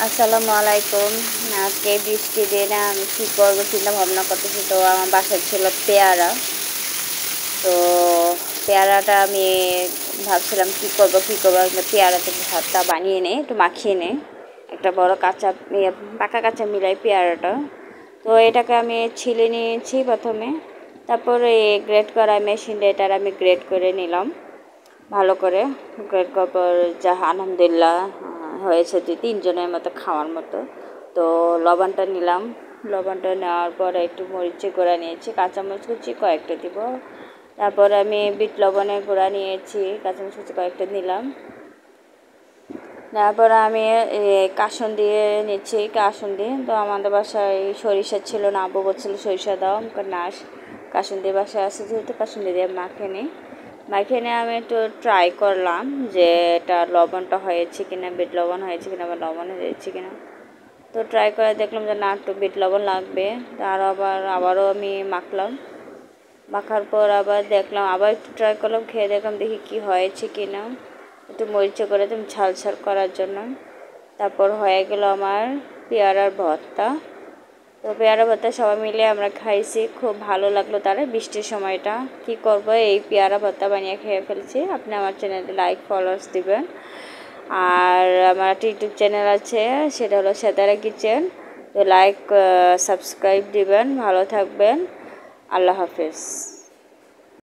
আসসালামু আলাইকুম। আজকে বৃষ্টি দিনে আমি কী করবো চিন্তা ভাবনা করতেছি। তো আমার বাসায় ছিল পেয়ারা। তো পেয়ারাটা আমি ভাবছিলাম কী করবো একটা পেয়ারা থেকে ভাতটা বানিয়ে নেই, একটু মাখিয়ে নেই, একটা বড় কাঁচা পাকা কাঁচা মিলাই পেয়ারাটা। তো এটাকে আমি ছিলে নিয়েছি প্রথমে, তারপরে গ্রেট করা মেশিন দিয়ে এটার আমি গ্রেট করে নিলাম ভালো করে। গ্রেট করার পর যা আলহামদুলিল্লাহ হয়েছে 2-3 জনের মতো খাওয়ার মতো। তো লবণটা নিলাম, লবণটা নেওয়ার পরে একটু মরিচের গুঁড়া নিয়েছি, কাঁচামরিচ কুচি কয়েকটা দিব। তারপর আমি বিট লবণের গুঁড়া নিয়েছি, কাঁচামরিচ কুচি কয়েকটা নিলাম। তারপর আমি কাসুন্দি নিচ্ছি, কাসুন্দি। তো আমাদের বাসায় সরিষা ছিল না, আব্বু বলছিল সরিষা দাও, না কাসুন্দি বাসায় আছে যেহেতু কাসুন্দি দিয়ে মাখিয়ে নিয়ে আমি একটু ট্রাই করলাম যে এটা লবণটা হয়েছে কিনা, বিট লবণ হয়েছে কিনা বা লবণ হয়েছে কিনা। তো ট্রাই করে দেখলাম যে না, একটু বিট লবণ লাগবে। তার আবারও আমি মাখার পর আবার দেখলাম, আবার একটু ট্রাই করলাম, খেয়ে দেখলাম দেখি কি হয়েছে কিনা, একটু মরিচে করে তুমি ঝাল করার জন্য। তারপর হয়ে গেল আমার পেয়ারার ভর্তা। তো পেয়ারা ভর্তা সবাই মিলে আমরা খাইছি, খুব ভালো লাগলো। তারা বৃষ্টির সময়টা কি করব, এই পেয়ারা ভর্তা বানিয়ে খেয়ে ফেলছি। আপনি আমার চ্যানেলে লাইক ফলোয়ার্স দিবেন। আর আমার একটা ইউটিউব চ্যানেল আছে, সেটা হলো সেতারা কিচেন। তো লাইক সাবস্ক্রাইব দিবেন। ভালো থাকবেন। আল্লাহ হাফেজ।